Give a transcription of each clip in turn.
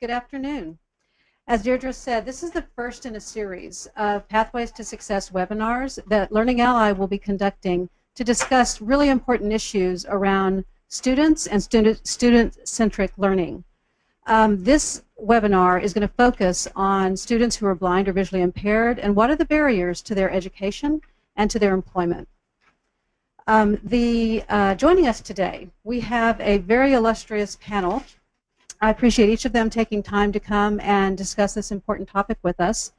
Good afternoon. As Deirdre said, this is the first in a series of Pathways to Success webinars that Learning Ally will be conducting to discuss really important issues around students and student-centric learning. This webinar is going to focus on students who are blind or visually impaired and what are the barriers to their education and to their employment. Joining us today, we have a very illustrious panel. I appreciate each of them taking time to come and discuss this important topic with us.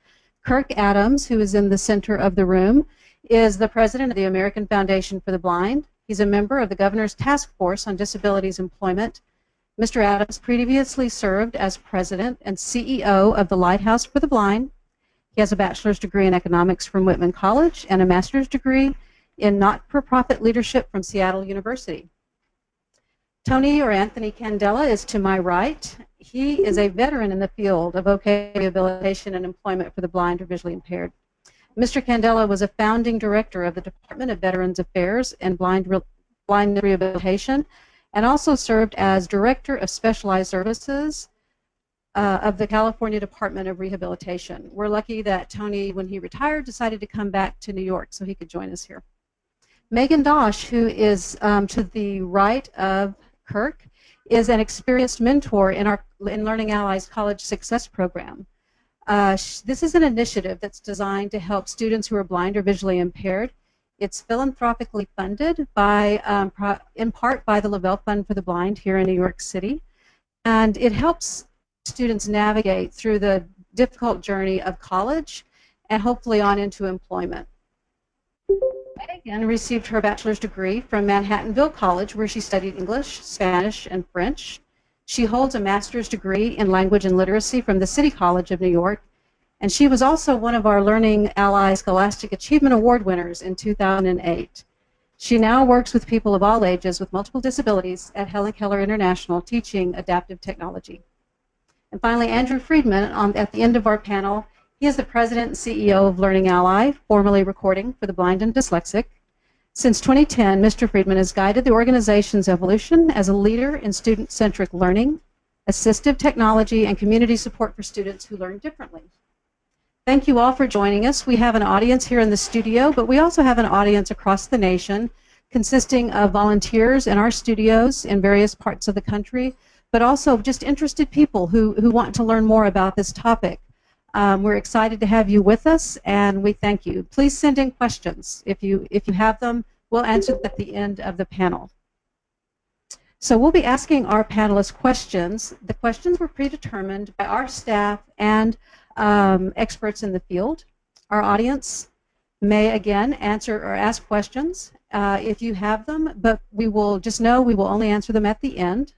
Kirk Adams, who is in the center of the room, is the president of the American Foundation for the Blind. He's a member of the Governor's Task Force on Disabilities Employment. Mr. Adams previously served as president and CEO of The Lighthouse for the Blind. He has a bachelor's degree in economics from Whitman College and a master's degree in not-for-profit leadership from Seattle University. Tony or Anthony Candela is to my right. He is a veteran in the field of vocational rehabilitation and employment for the blind or visually impaired. Mr. Candela was a founding director of the Department of Veterans Affairs and Blind Rehabilitation, and also served as Director of Specialized Services of the California Department of Rehabilitation. We're lucky that Tony, when he retired, decided to come back to New York so he could join us here. Megan Dausch, who is to the right of Kirk, is an experienced mentor in Learning Ally's College Success Program. This is an initiative that's designed to help students who are blind or visually impaired. It's philanthropically funded by, in part by the Lavelle Fund for the Blind here in New York City, and it helps students navigate through the difficult journey of college and hopefully on into employment. Megan received her bachelor's degree from Manhattanville College, where she studied English, Spanish, and French. She holds a master's degree in language and literacy from the City College of New York, and she was also one of our Learning Ally Scholastic Achievement Award winners in 2008. She now works with people of all ages with multiple disabilities at Helen Keller International, teaching adaptive technology. And finally, Andrew Friedman, at the end of our panel. He is the president and CEO of Learning Ally, formerly Recording for the Blind and Dyslexic. Since 2010, Mr. Friedman has guided the organization's evolution as a leader in student-centric learning, assistive technology, and community support for students who learn differently. Thank you all for joining us. We have an audience here in the studio, but we also have an audience across the nation consisting of volunteers in our studios in various parts of the country, but also just interested people who want to learn more about this topic. We're excited to have you with us, and we thank you. Please send in questions. If you have them, we'll answer them at the end of the panel. So we'll be asking our panelists questions. The questions were predetermined by our staff and experts in the field. Our audience may, again, answer or ask questions if you have them, but we will just know we will only answer them at the end.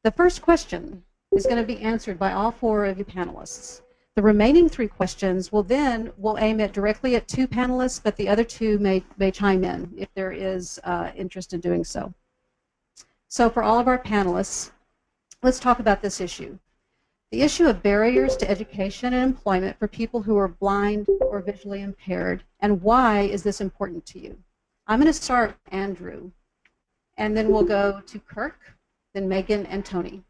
The first question is going to be answered by all four of you panelists. The remaining three questions we'll aim it directly at two panelists, but the other two may chime in if there is interest in doing so. So for all of our panelists, let's talk about this issue. The issue of barriers to education and employment for people who are blind or visually impaired, and why is this important to you? I'm going to start with Andrew, and then we'll go to Kirk, then Megan, and Tony.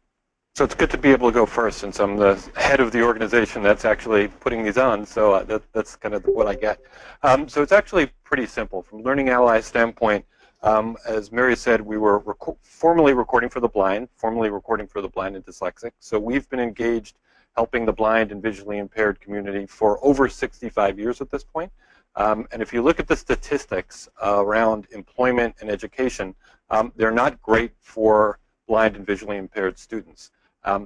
So it's good to be able to go first, since I'm the head of the organization that's actually putting these on, so that's kind of what I get. So it's actually pretty simple. From Learning Ally's standpoint, as Mary said, we were formerly Recording for the Blind, formerly Recording for the Blind and Dyslexic. So we've been engaged helping the blind and visually impaired community for over 65 years at this point. And if you look at the statistics around employment and education, they're not great for blind and visually impaired students.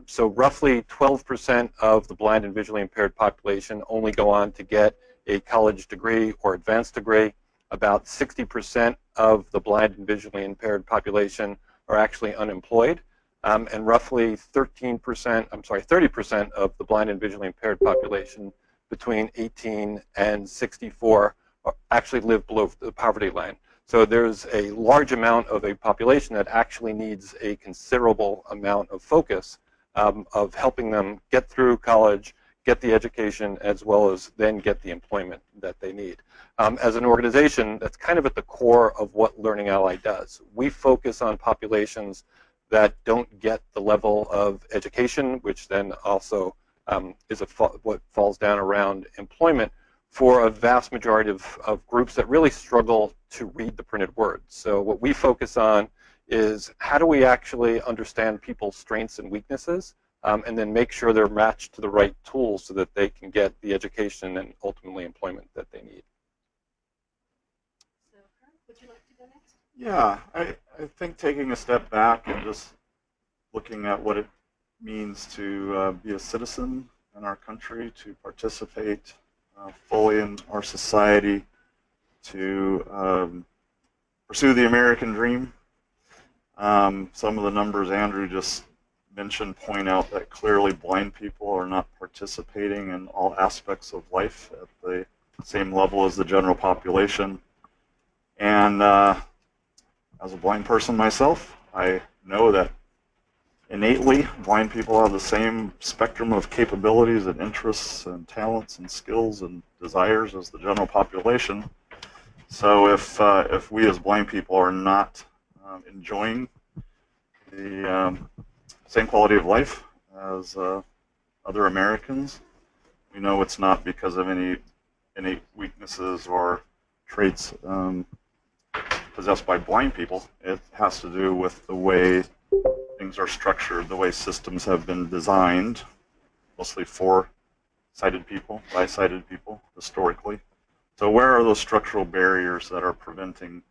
So roughly 12% of the blind and visually impaired population only go on to get a college degree or advanced degree. About 60% of the blind and visually impaired population are actually unemployed. And roughly 30% of the blind and visually impaired population between 18 and 64 actually live below the poverty line. So there's a large amount of a population that actually needs a considerable amount of focus of helping them get through college, get the education, as well as then get the employment that they need. As an organization, that's kind of at the core of what Learning Ally does. We focus on populations that don't get the level of education, which then also is what falls down around employment for a vast majority of groups that really struggle to read the printed word. So what we focus on is how do we actually understand people's strengths and weaknesses, and then make sure they're matched to the right tools so that they can get the education and ultimately employment that they need. So, Kirk, would you like to go next? Yeah, I think taking a step back and just looking at what it means to be a citizen in our country, to participate fully in our society, to pursue the American dream. Some of the numbers Andrew just mentioned point out that clearly blind people are not participating in all aspects of life at the same level as the general population. And as a blind person myself, I know that innately blind people have the same spectrum of capabilities and interests and talents and skills and desires as the general population. So if we as blind people are not enjoying the same quality of life as other Americans, we know it's not because of any innate weaknesses or traits possessed by blind people. It has to do with the way things are structured, the way systems have been designed, mostly for sighted people, by sighted people, historically. So where are those structural barriers that are preventing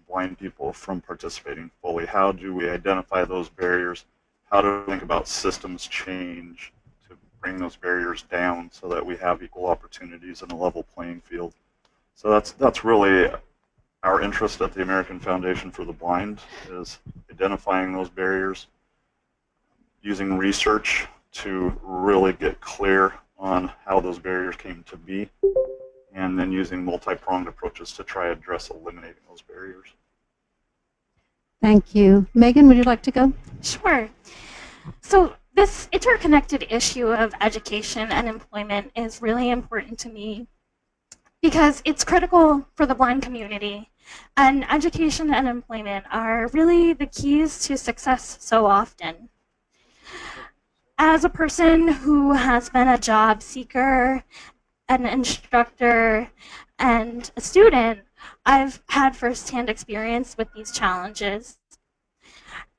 blind people from participating fully? How do we identify those barriers? How do we think about systems change to bring those barriers down so that we have equal opportunities and a level playing field? So that's really our interest at the American Foundation for the Blind, is identifying those barriers, using research to really get clear on how those barriers came to be, and then using multi-pronged approaches to try to address eliminating those barriers. Thank you. Megan, would you like to go? Sure. So this interconnected issue of education and employment is really important to me because it's critical for the blind community. And education and employment are really the keys to success so often. As a person who has been a job seeker, an instructor, and a student, I've had firsthand experience with these challenges.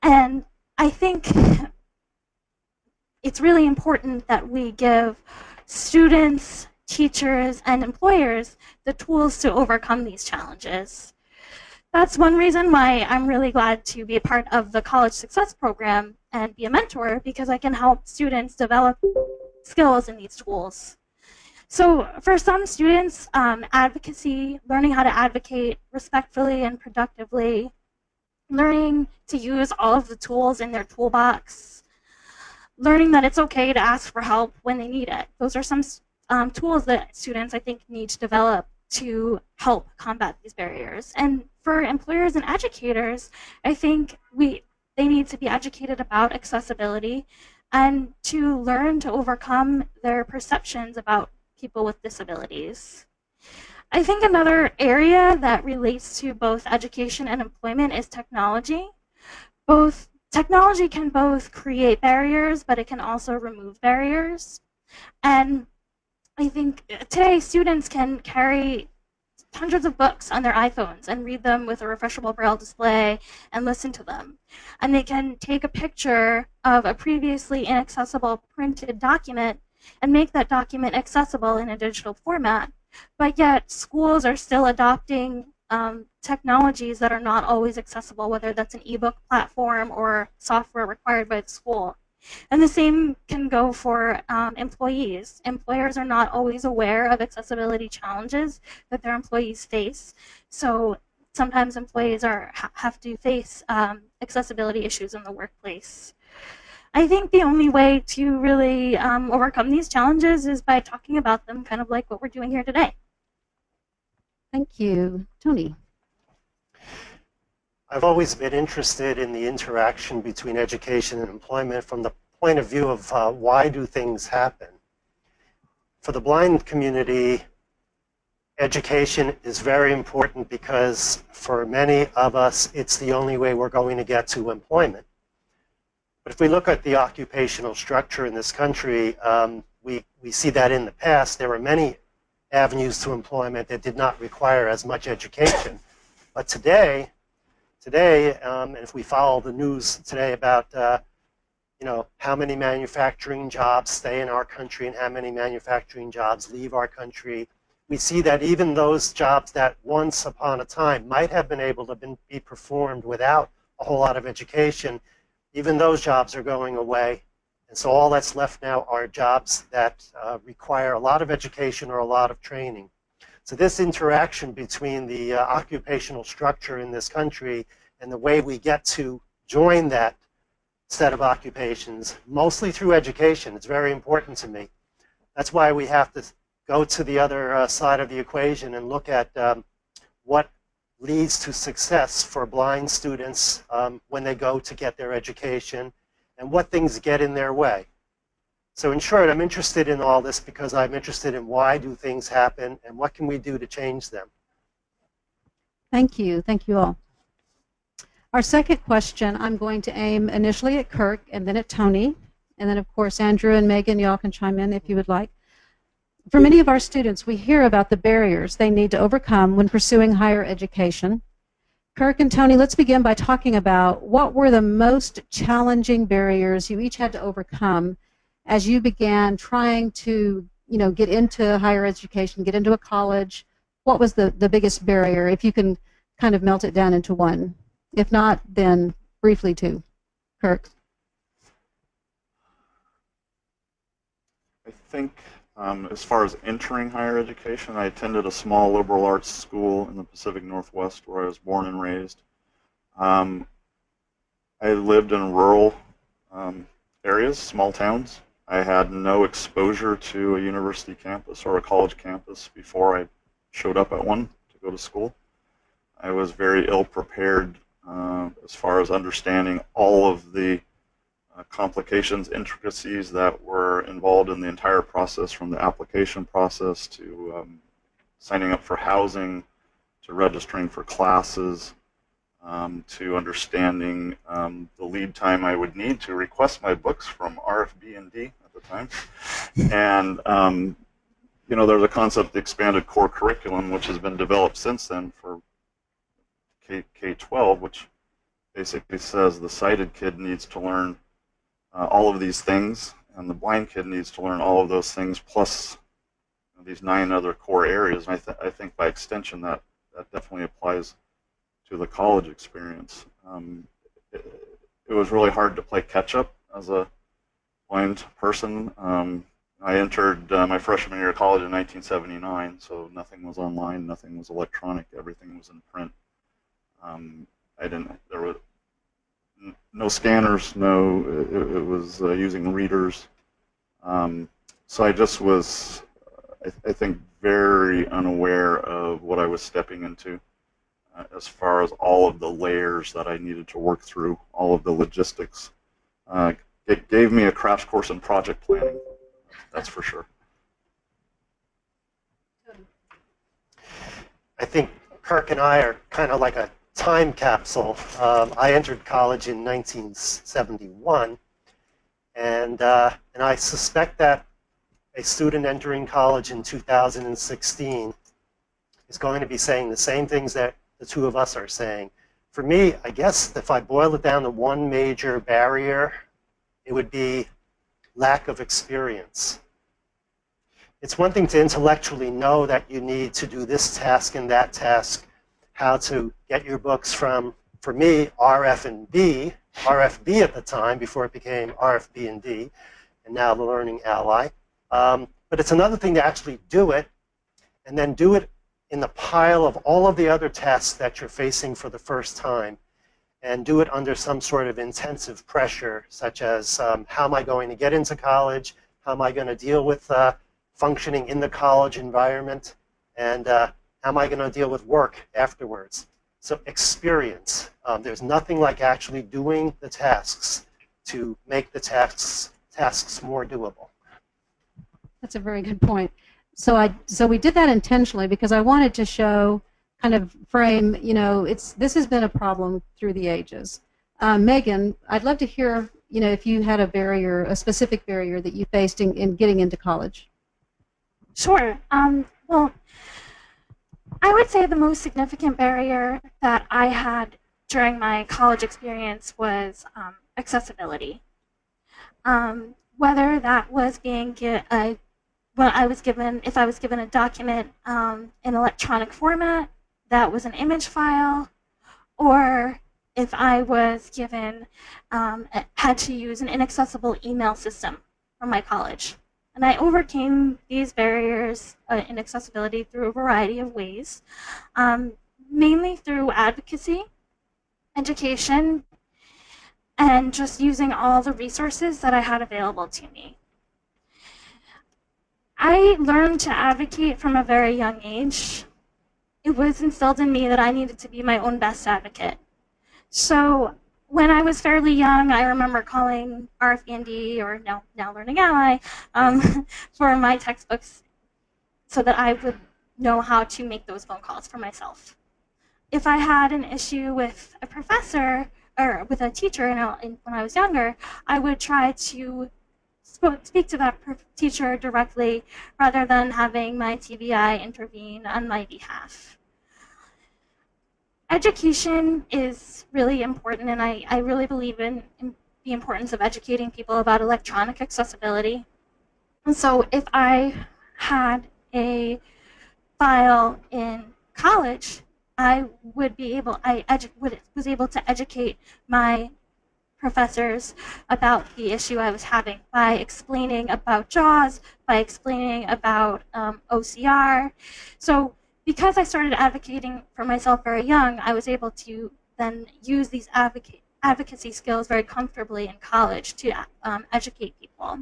And I think it's really important that we give students, teachers, and employers the tools to overcome these challenges. That's one reason why I'm really glad to be a part of the College Success Program and be a mentor, because I can help students develop skills in these tools. So for some students, advocacy, learning how to advocate respectfully and productively, learning to use all of the tools in their toolbox, learning that it's okay to ask for help when they need it. Those are some tools that students, I think, need to develop to help combat these barriers. And for employers and educators, I think they need to be educated about accessibility and to learn to overcome their perceptions about people with disabilities. I think another area that relates to both education and employment is technology. Technology can both create barriers, but it can also remove barriers. And I think today students can carry hundreds of books on their iPhones and read them with a refreshable Braille display and listen to them. And they can take a picture of a previously inaccessible printed document and make that document accessible in a digital format. But yet schools are still adopting technologies that are not always accessible, whether that's an ebook platform or software required by the school. And the same can go for employees. Employers are not always aware of accessibility challenges that their employees face. So sometimes employees have to face accessibility issues in the workplace. I think the only way to really overcome these challenges is by talking about them, kind of like what we're doing here today. Thank you. Tony. I've always been interested in the interaction between education and employment from the point of view of why do things happen. For the blind community, education is very important because for many of us, it's the only way we're going to get to employment. But if we look at the occupational structure in this country, we see that in the past there were many avenues to employment that did not require as much education. But today, and if we follow the news today about how many manufacturing jobs stay in our country and how many manufacturing jobs leave our country, we see that even those jobs that once upon a time might have been able to be performed without a whole lot of education, even those jobs are going away. And so all that's left now are jobs that require a lot of education or a lot of training. So this interaction between the occupational structure in this country and the way we get to join that set of occupations, mostly through education, it's very important to me. That's why we have to go to the other side of the equation and look at what leads to success for blind students when they go to get their education and what things get in their way. So in short, I'm interested in all this because I'm interested in why do things happen and what can we do to change them. Thank you. Thank you all. Our second question, I'm going to aim initially at Kirk and then at Tony. And then, of course, Andrew and Megan, y'all can chime in if you would like. For many of our students, we hear about the barriers they need to overcome when pursuing higher education. Kirk and Tony, let's begin by talking about what were the most challenging barriers you each had to overcome as you began trying to, get into higher education, get into a college. What was the biggest barrier, if you can kind of melt it down into one? If not, then briefly two. Kirk. I think as far as entering higher education, I attended a small liberal arts school in the Pacific Northwest where I was born and raised. I lived in rural areas, small towns. I had no exposure to a university campus or a college campus before I showed up at one to go to school. I was very ill prepared as far as understanding all of the complications, intricacies that were involved in the entire process, from the application process to signing up for housing, to registering for classes, to understanding the lead time I would need to request my books from RFB&D at the time. And there's a concept, the expanded core curriculum, which has been developed since then for K-12, which basically says the sighted kid needs to learn all of these things, and the blind kid needs to learn all of those things, plus these 9 other core areas. And I think by extension that definitely applies to the college experience. It was really hard to play catch-up as a blind person. I entered my freshman year of college in 1979, so nothing was online, nothing was electronic, everything was in print. There were no scanners, it was using readers. So I just was, I think, very unaware of what I was stepping into as far as all of the layers that I needed to work through, all of the logistics. It gave me a crash course in project planning, that's for sure. I think Kirk and I are kind of like a time capsule. I entered college in 1971, and I suspect that a student entering college in 2016 is going to be saying the same things that the two of us are saying. For me, I guess if I boil it down to one major barrier, it would be lack of experience. It's one thing to intellectually know that you need to do this task and that task, how to get your books from, for me, RFB at the time, before it became RFB&D, and now the Learning Ally. But it's another thing to actually do it, and then do it in the pile of all of the other tasks that you're facing for the first time, and do it under some sort of intensive pressure, such as how am I going to get into college, how am I going to deal with functioning in the college environment, and how am I going to deal with work afterwards. So experience. There's nothing like actually doing the tasks to make the tasks more doable. That's a very good point. So we did that intentionally because I wanted to show, kind of frame, this has been a problem through the ages. Megan, I'd love to hear you know, if you had a barrier, a specific barrier that you faced in getting into college. Sure. Well, I would say the most significant barrier that I had during my college experience was accessibility. Whether that was if I was given a document in electronic format that was an image file, or if I was given had to use an inaccessible email system from my college. And I overcame these barriers in accessibility through a variety of ways, mainly through advocacy, education, and just using all the resources that I had available to me. I learned to advocate from a very young age. It was instilled in me that I needed to be my own best advocate. So when I was fairly young, I remember calling RFD, or now Learning Ally, for my textbooks so that I would know how to make those phone calls for myself. If I had an issue with a professor or with a teacher when I was younger, I would try to speak to that teacher directly rather than having my TBI intervene on my behalf. Education is really important, and I really believe in the importance of educating people about electronic accessibility. And so if I had a file in college, I was able to educate my professors about the issue I was having by explaining about JAWS, by explaining about OCR. So because I started advocating for myself very young, I was able to then use these advocacy skills very comfortably in college to educate people.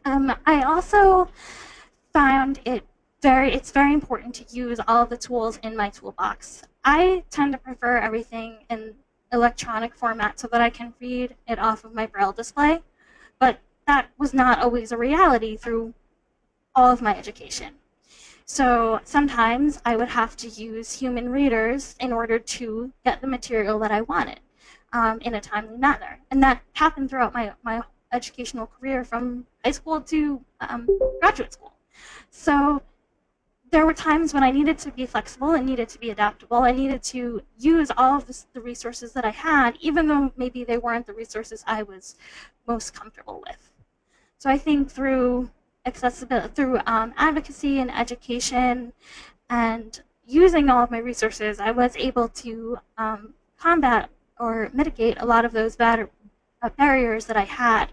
I also found it's very important to use all of the tools in my toolbox. I tend to prefer everything in electronic format so that I can read it off of my Braille display, but that was not always a reality through all of my education. So sometimes I would have to use human readers in order to get the material that I wanted in a timely manner. And that happened throughout my educational career from high school to graduate school. So there were times when I needed to be flexible and needed to be adaptable. I needed to use all of the resources that I had, even though maybe they weren't the resources I was most comfortable with. So I think through accessibility, through advocacy and education, and using all of my resources, I was able to combat or mitigate a lot of those barriers that I had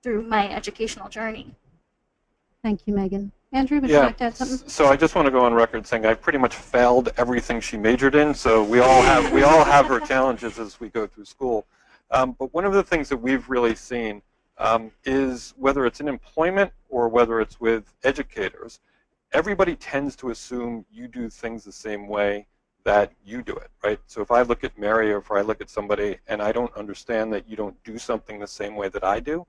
through my educational journey. Thank you, Megan. Andrew, would you like to add something? So I just want to go on record saying I pretty much failed everything she majored in. So we all have our challenges as we go through school. But one of the things that we've really seen is whether it's in employment or whether it's with educators, everybody tends to assume you do things the same way that you do it, right? So if I look at Mary or if I look at somebody and I don't understand that you don't do something the same way that I do,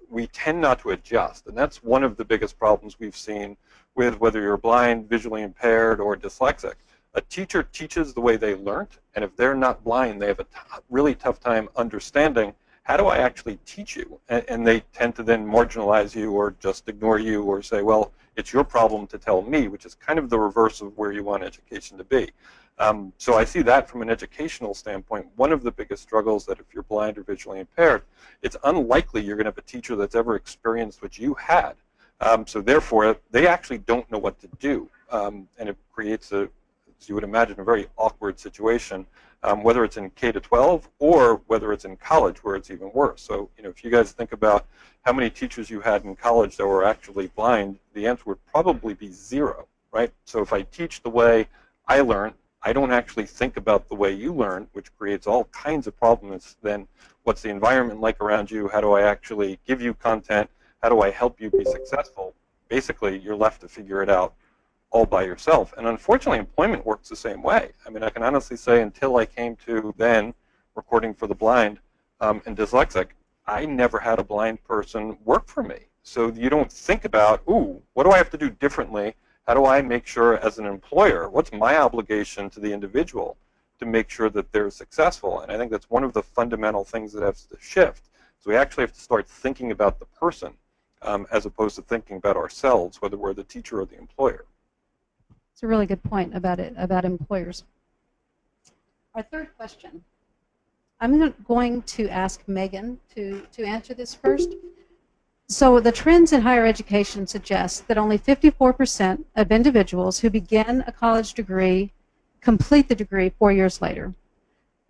we tend not to adjust. And that's one of the biggest problems we've seen with whether you're blind, visually impaired, or dyslexic. A teacher teaches the way they learned, and if they're not blind, they have a really tough time understanding how do I actually teach you? And they tend to then marginalize you or just ignore you or say, well, it's your problem to tell me, which is kind of the reverse of where you want education to be. So I see that from an educational standpoint. One of the biggest struggles that if you're blind or visually impaired, it's unlikely you're going to have a teacher that's ever experienced what you had. So therefore, they actually don't know what to do. And it creates, as you would imagine, a very awkward situation, whether it's in K-12 or whether it's in college where it's even worse. So if you guys think about how many teachers you had in college that were actually blind, the answer would probably be 0, right? So if I teach the way I learned, I don't actually think about the way you learn, which creates all kinds of problems. Then what's the environment like around you? How do I actually give you content? How do I help you be successful? Basically, you're left to figure it out all by yourself. And unfortunately, employment works the same way. I mean, I can honestly say until I came to then recording for the blind and dyslexic, I never had a blind person work for me. So you don't think about, ooh, what do I have to do differently? How do I make sure as an employer, what's my obligation to the individual to make sure that they're successful. And I think that's one of the fundamental things that has to shift. So we actually have to start thinking about the person as opposed to thinking about ourselves, whether we're the teacher or the employer. It's a really good point about employers. Our third question. I'm going to ask Megan to answer this first. So the trends in higher education suggest that only 54% of individuals who begin a college degree complete the degree 4 years later.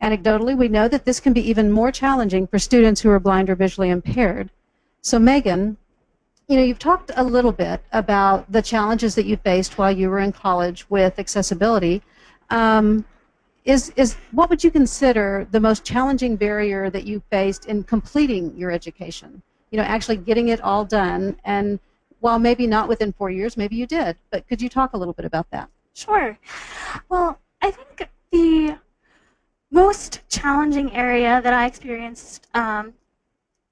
Anecdotally, we know that this can be even more challenging for students who are blind or visually impaired. So Megan, you've talked a little bit about the challenges that you faced while you were in college with accessibility. What would you consider the most challenging barrier that you faced in completing your education? Actually getting it all done, and while maybe not within 4 years, maybe you did, but could you talk a little bit about that? Sure. Well, I think the most challenging area that I experienced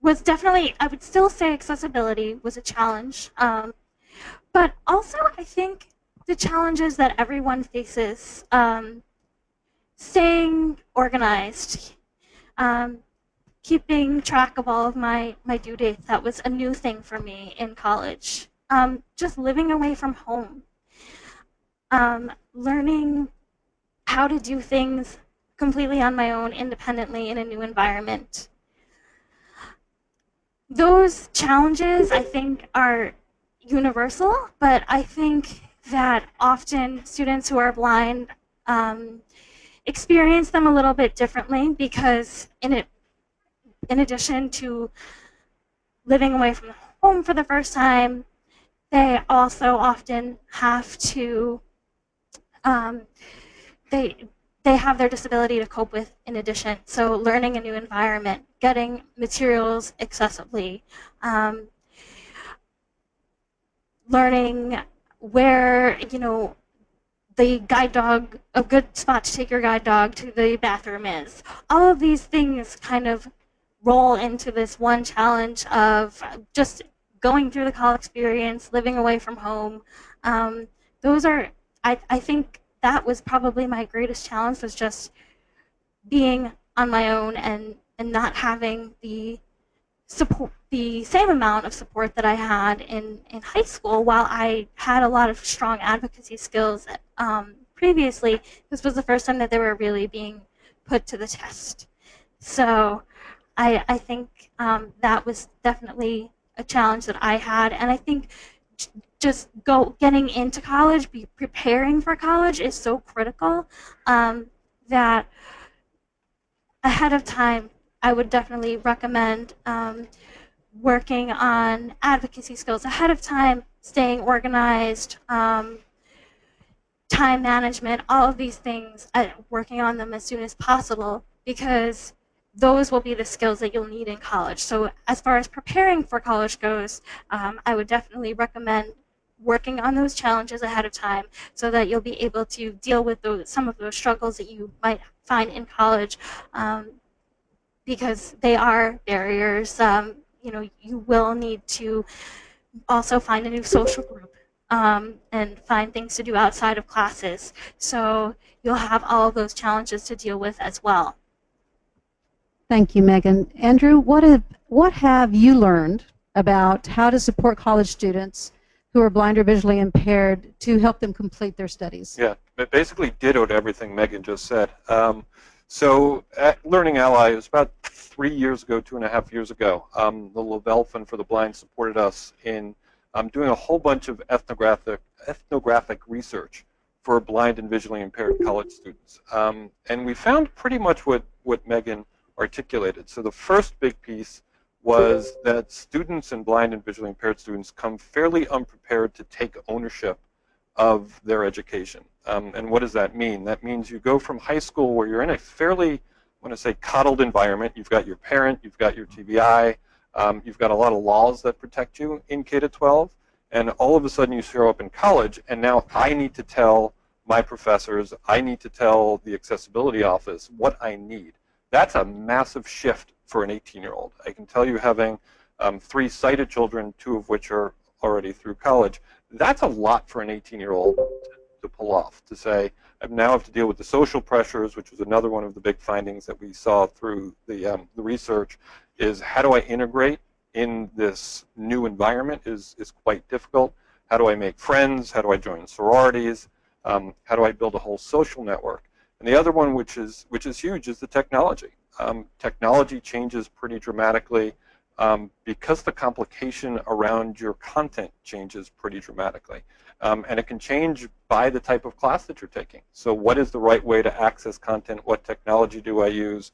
was definitely, I would still say accessibility was a challenge, but also I think the challenges that everyone faces, staying organized, keeping track of all of my due dates. That was a new thing for me in college. Just living away from home. Learning how to do things completely on my own, independently, in a new environment. Those challenges, I think, are universal, but I think that often students who are blind experience them a little bit differently, because in addition to living away from home for the first time, they also often have to, they have their disability to cope with in addition. So learning a new environment, getting materials accessibly, learning where, the guide dog, a good spot to take your guide dog to the bathroom is. All of these things kind of roll into this one challenge of just going through the college experience, living away from home. Those are, I think that was probably my greatest challenge, was just being on my own and not having the support, the same amount of support that I had in high school. While I had a lot of strong advocacy skills previously, this was the first time that they were really being put to the test. So I think that was definitely a challenge that I had, and I think just getting into college, preparing for college is so critical that ahead of time, I would definitely recommend working on advocacy skills ahead of time, staying organized, time management, all of these things, working on them as soon as possible, because those will be the skills that you'll need in college. So as far as preparing for college goes, I would definitely recommend working on those challenges ahead of time so that you'll be able to deal with some of those struggles that you might find in college, because they are barriers. You will need to also find a new social group and find things to do outside of classes. So you'll have all of those challenges to deal with as well. Thank you, Megan. Andrew, what have you learned about how to support college students who are blind or visually impaired to help them complete their studies? Yeah, it basically dittoed everything Megan just said. So at Learning Ally, it was about 3 years ago, 2.5 years ago, the Lavelle Fund for the Blind supported us in doing a whole bunch of ethnographic research for blind and visually impaired college students. And we found pretty much what Megan articulated. So the first big piece was that students and blind and visually impaired students come fairly unprepared to take ownership of their education. And what does that mean? That means you go from high school where you're in a fairly, I want to say, coddled environment. You've got your parent, you've got your TBI, you've got a lot of laws that protect you in K-12, and all of a sudden you show up in college, and now I need to tell my professors, I need to tell the accessibility office what I need. That's a massive shift for an 18-year-old. I can tell you, having 3 sighted children, 2 of which are already through college, that's a lot for an 18-year-old to pull off, to say, I now have to deal with the social pressures, which was another one of the big findings that we saw through the research, is how do I integrate in this new environment is quite difficult. How do I make friends? How do I join sororities? How do I build a whole social network? And the other one, which is huge, is the technology. Technology changes pretty dramatically because the complication around your content changes pretty dramatically. And it can change by the type of class that you're taking. So what is the right way to access content? What technology do I use?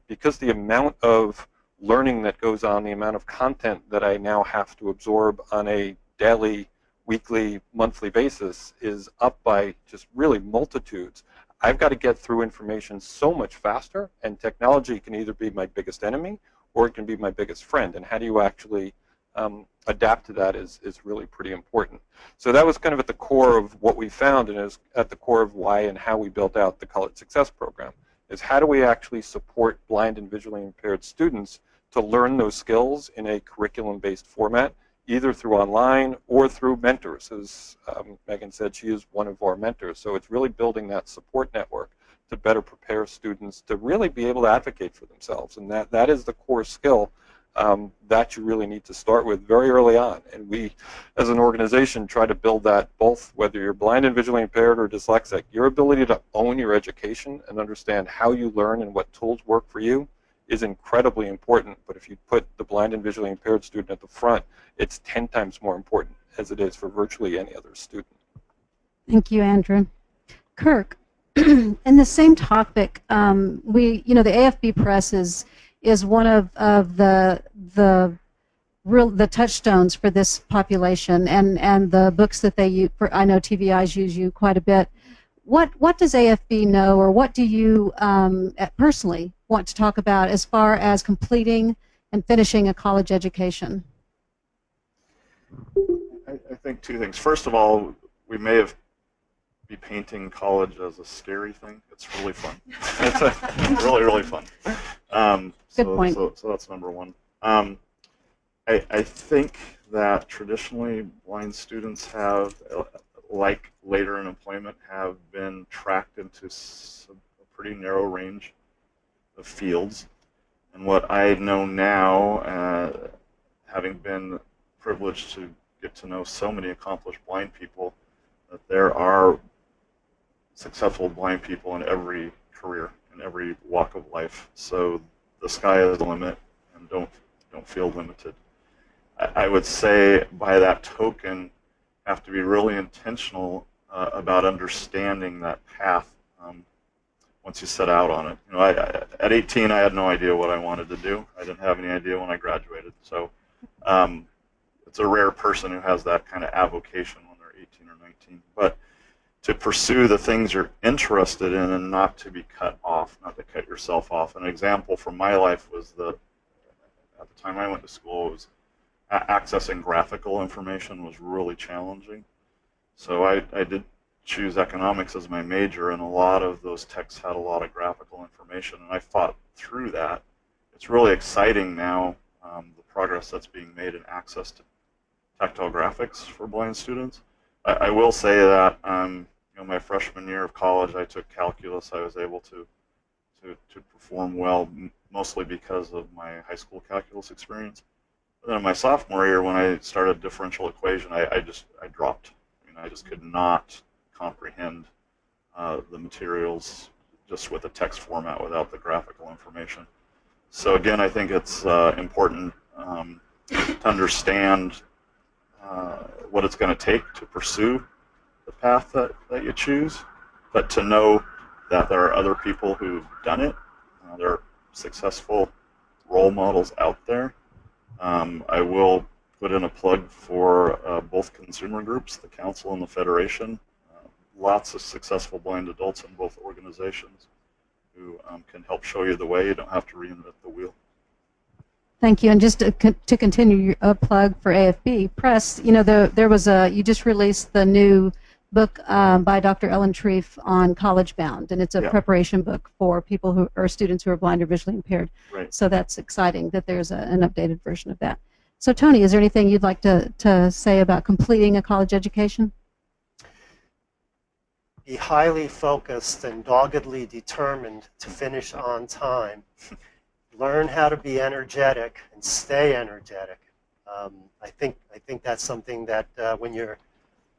Because the amount of learning that goes on, the amount of content that I now have to absorb on a daily, weekly, monthly basis is up by just really multitudes. I've got to get through information so much faster, and technology can either be my biggest enemy or it can be my biggest friend. And how do you actually adapt to that is really pretty important. So that was kind of at the core of what we found, and is at the core of why and how we built out the College Success Program, is how do we actually support blind and visually impaired students to learn those skills in a curriculum-based format, either through online or through mentors. As Megan said, she is one of our mentors. So it's really building that support network to better prepare students to really be able to advocate for themselves. And that is the core skill that you really need to start with very early on. And we, as an organization, try to build that both, whether you're blind and visually impaired or dyslexic, your ability to own your education and understand how you learn and what tools work for you is incredibly important. But if you put the blind and visually impaired student at the front, it's 10 times more important as it is for virtually any other student. Thank you, Andrew. Kirk, in the same topic, the AFB Press is one of the touchstones for this population, and the books that they use. I know TVIs use you quite a bit. What does AFB know, or what do you personally want to talk about as far as completing and finishing a college education? I think two things. First of all, we may be painting college as a scary thing. It's really fun. It's really, really fun. Good point. So that's number one. I think that traditionally blind students have, like later in employment, have been tracked into a pretty narrow range of fields. And what I know now, having been privileged to get to know so many accomplished blind people, that there are successful blind people in every career, in every walk of life. So the sky is the limit, and don't feel limited. I would say by that token, have to be really intentional about understanding that path once you set out on it. You know, at 18, I had no idea what I wanted to do. I didn't have any idea when I graduated. So it's a rare person who has that kind of avocation when they're 18 or 19. But to pursue the things you're interested in and not to be cut off, not to cut yourself off. An example from my life was at the time I went to school, was accessing graphical information was really challenging. So I did choose economics as my major, and a lot of those texts had a lot of graphical information, and I fought through that. It's really exciting now, the progress that's being made in access to tactile graphics for blind students. I will say that my freshman year of college, I took calculus. I was able to perform well, mostly because of my high school calculus experience. But then in my sophomore year, when I started differential equation, I dropped. I just could not comprehend the materials just with a text format without the graphical information. So again, I think it's important to understand what it's going to take to pursue the path that you choose, but to know that there are other people who've done it. There are successful role models out there. I will put in a plug for both consumer groups, the Council and the Federation. Lots of successful blind adults in both organizations who can help show you the way. You don't have to reinvent the wheel. Thank you. And just to continue a plug for AFB Press, you just released the new book by Dr. Ellen Treef on College Bound, and it's a preparation book for people who are students who are blind or visually impaired. Right. So that's exciting that there's an updated version of that. So Tony, is there anything you'd like to say about completing a college education? be highly focused and doggedly determined to finish on time. Learn how to be energetic and stay energetic. I think that's something that when you're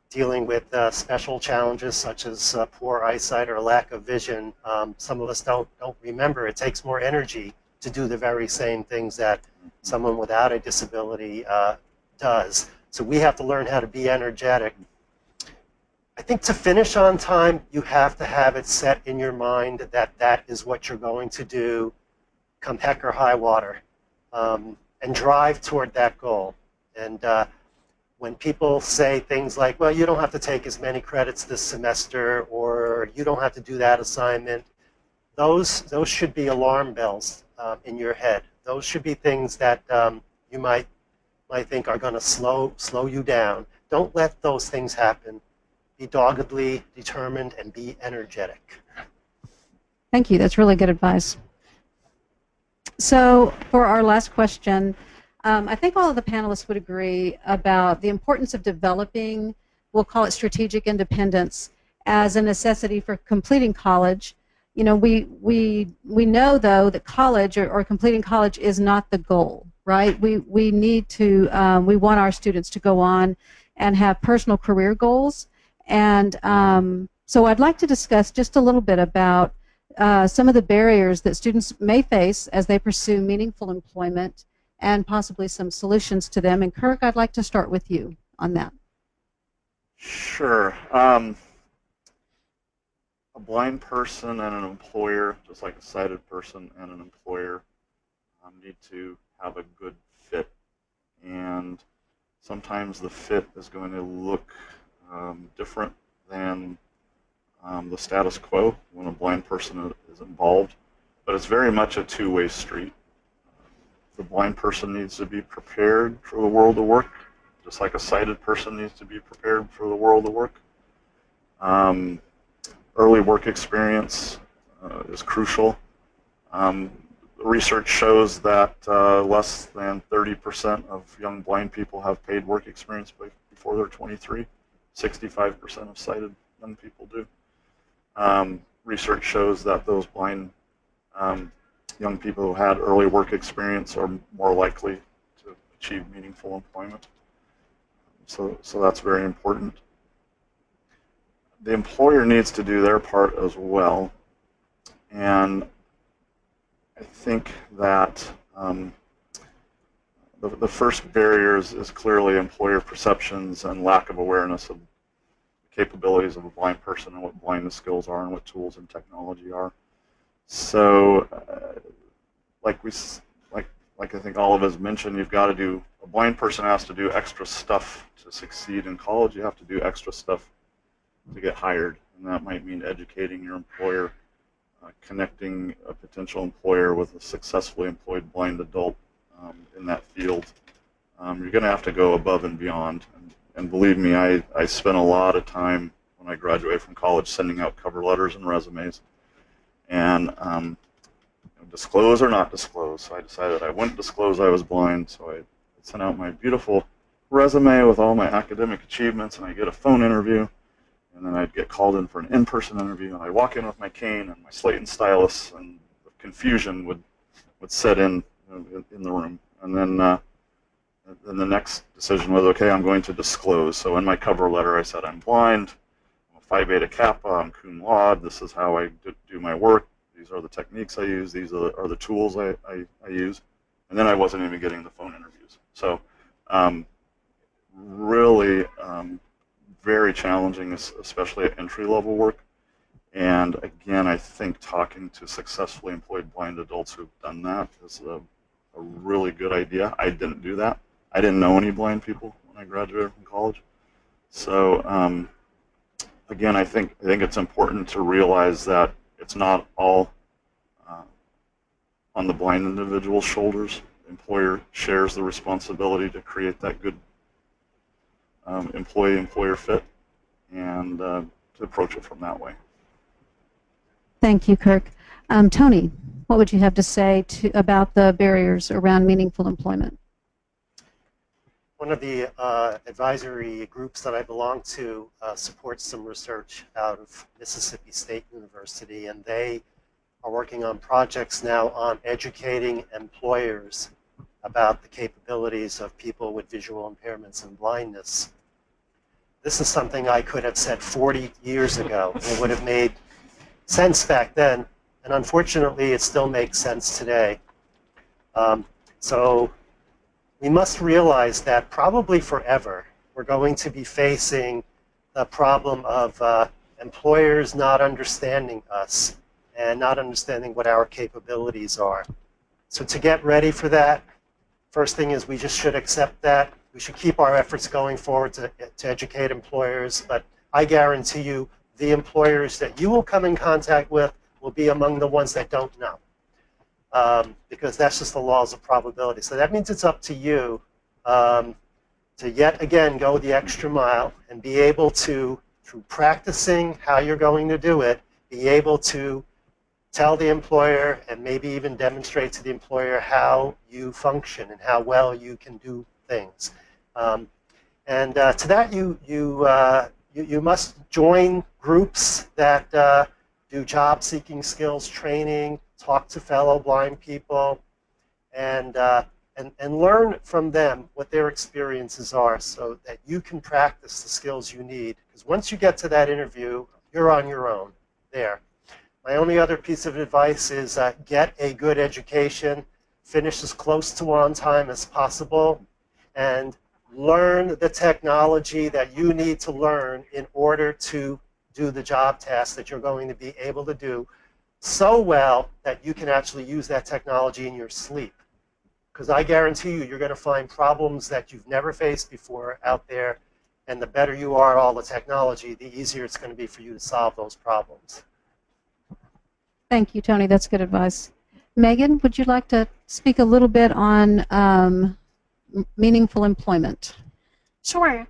dealing with special challenges such as poor eyesight or lack of vision, some of us don't remember. It takes more energy to do the very same things that someone without a disability does. So we have to learn how to be energetic. I think to finish on time, you have to have it set in your mind that that is what you're going to do, come heck or high water, and drive toward that goal. And when people say things like, well, you don't have to take as many credits this semester, or you don't have to do that assignment, those should be alarm bells in your head. Those should be things that you might think are going to slow you down. Don't let those things happen. Be doggedly determined and be energetic. Thank you. That's really good advice. So for our last question, I think all of the panelists would agree about the importance of developing, we'll call it strategic independence, as a necessity for completing college. You know, we know, though, that college or completing college is not the goal, right? We need to, we want our students to go on and have personal career goals. And so I'd like to discuss just a little bit about some of the barriers that students may face as they pursue meaningful employment and possibly some solutions to them. And Kirk, I'd like to start with you on that. Sure. A blind person and an employer, just like a sighted person and an employer, need to have a good fit. And sometimes the fit is going to look different than the status quo when a blind person is involved. But it's very much a two-way street. The blind person needs to be prepared for the world of work, just like a sighted person needs to be prepared for the world of work. Early work experience is crucial. Research shows that less than 30% of young blind people have paid work experience before they're 23. 65% of sighted young people do. Research shows that those blind young people who had early work experience are more likely to achieve meaningful employment. So that's very important. The employer needs to do their part as well. And I think that the first barrier is clearly employer perceptions and lack of awareness of the capabilities of a blind person and what blindness skills are and what tools and technology are. So, like I think all of us mentioned, a blind person has to do extra stuff to succeed in college. You have to do extra stuff to get hired, and that might mean educating your employer, connecting a potential employer with a successfully employed blind adult in that field. You're going to have to go above and beyond. And believe me, I spent a lot of time when I graduated from college sending out cover letters and resumes. And disclose or not disclose. So I decided I wouldn't disclose I was blind, so I sent out my beautiful resume with all my academic achievements, and I get a phone interview, and then I'd get called in for an in-person interview, and I'd walk in with my cane and my slate and stylus, and the confusion would set in the room. And then the next decision was, okay, I'm going to disclose. So in my cover letter I said I'm blind, I'm a Phi Beta Kappa, I'm cum laude, this is how I do my work, these are the techniques I use, these are the tools I use. And then I wasn't even getting the phone interviews. So really very challenging, especially at entry-level work. And again, I think talking to successfully employed blind adults who've done that is a really good idea. I didn't do that. I didn't know any blind people when I graduated from college. So again, I think it's important to realize that it's not all on the blind individual's shoulders. The employer shares the responsibility to create that good employee-employer fit and to approach it from that way. Thank you, Kirk. Tony, what would you have to say about the barriers around meaningful employment? one of the advisory groups that I belong to supports some research out of Mississippi State University, and they are working on projects now on educating employers about the capabilities of people with visual impairments and blindness. This is something I could have said 40 years ago. It would have made sense back then, and unfortunately it still makes sense today. So we must realize that probably forever we're going to be facing the problem of employers not understanding us and not understanding what our capabilities are. So to get ready for that, first thing is we just should accept that. We should keep our efforts going forward to educate employers, but I guarantee you the employers that you will come in contact with will be among the ones that don't know. Because that's just the laws of probability. So that means it's up to you to yet again go the extra mile and be able to, through practicing how you're going to do it, be able to tell the employer and maybe even demonstrate to the employer how you function and how well you can do things. To that, you must join groups that do job-seeking skills training, talk to fellow blind people, and learn from them what their experiences are so that you can practice the skills you need. Because once you get to that interview, you're on your own there. My only other piece of advice is get a good education, finish as close to on time as possible, and learn the technology that you need to learn in order to do the job tasks that you're going to be able to do so well that you can actually use that technology in your sleep. Because I guarantee you, you're going to find problems that you've never faced before out there, and the better you are at all the technology, the easier it's going to be for you to solve those problems. Thank you, Tony. That's good advice. Megan, would you like to speak a little bit on meaningful employment? Sure.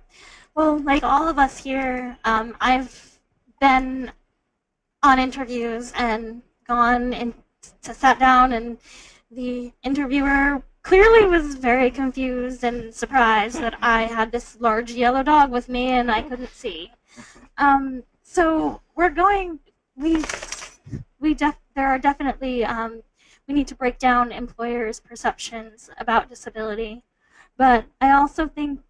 Well, like all of us here, I've been on interviews and gone and sat down, and the interviewer clearly was very confused and surprised that I had this large yellow dog with me and I couldn't see. So there are definitely, we need to break down employers' perceptions about disability. But I also think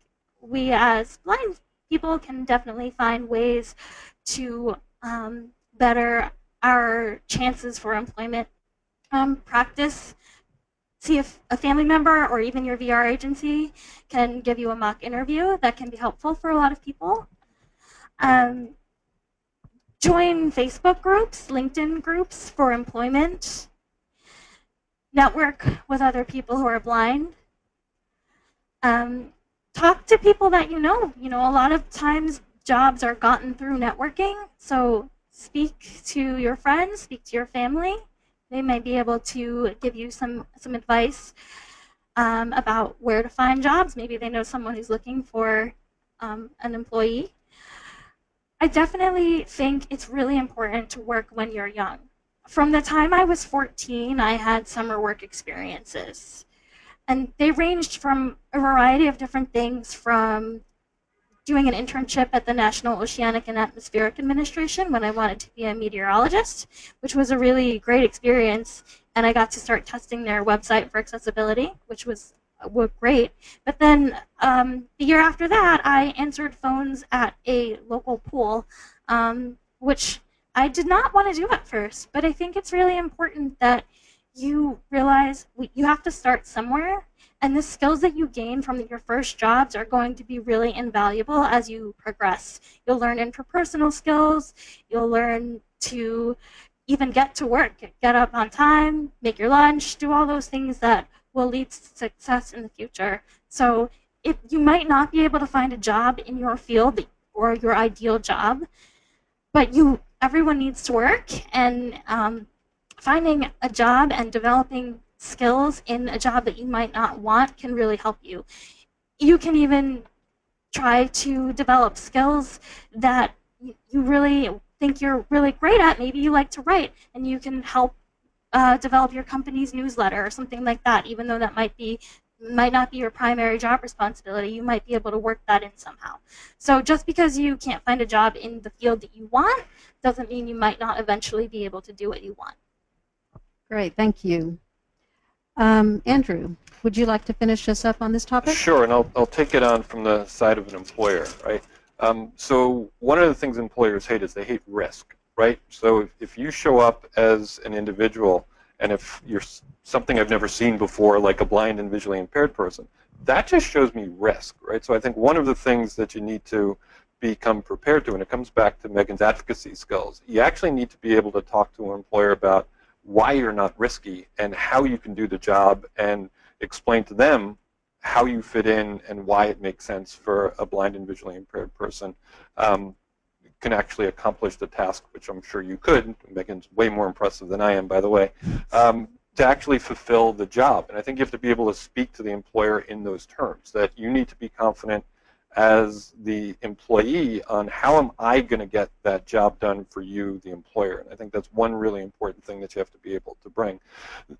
we as blind people can definitely find ways to better our chances for employment. Practice. See if a family member or even your VR agency can give you a mock interview. That can be helpful for a lot of people. Join Facebook groups, LinkedIn groups for employment. Network with other people who are blind. Talk to people that you know. You know, a lot of times jobs are gotten through networking. So speak to your friends, speak to your family. They might be able to give you some advice about where to find jobs. Maybe they know someone who's looking for an employee. I definitely think it's really important to work when you're young. From the time I was 14, I had summer work experiences. And they ranged from a variety of different things, from doing an internship at the National Oceanic and Atmospheric Administration when I wanted to be a meteorologist, which was a really great experience. And I got to start testing their website for accessibility, which was great. But then the year after that, I answered phones at a local pool, which I did not want to do at first. But I think it's really important that you realize you have to start somewhere, and the skills that you gain from your first jobs are going to be really invaluable as you progress. You'll learn interpersonal skills, you'll learn to even get to work, get up on time, make your lunch, do all those things that will lead to success in the future. So if you might not be able to find a job in your field or your ideal job, but everyone needs to work, and finding a job and developing skills in a job that you might not want can really help you. You can even try to develop skills that you really think you're really great at. Maybe you like to write, and you can help develop your company's newsletter or something like that, even though that might be might not be your primary job responsibility. You might be able to work that in somehow. So just because you can't find a job in the field that you want doesn't mean you might not eventually be able to do what you want. Great, thank you. Andrew, would you like to finish us up on this topic? Sure, and I'll take it on from the side of an employer, right? So one of the things employers hate is they hate risk, right? So if you show up as an individual, and if you're something I've never seen before, like a blind and visually impaired person, that just shows me risk, right? So I think one of the things that you need to become prepared to, and it comes back to Megan's advocacy skills, you actually need to be able to talk to an employer about why you're not risky and how you can do the job, and explain to them how you fit in and why it makes sense for a blind and visually impaired person can actually accomplish the task, which I'm sure you could. Megan's way more impressive than I am, by the way, to actually fulfill the job. And I think you have to be able to speak to the employer in those terms, that you need to be confident as the employee on how am I going to get that job done for you, the employer. And I think that's one really important thing that you have to be able to bring.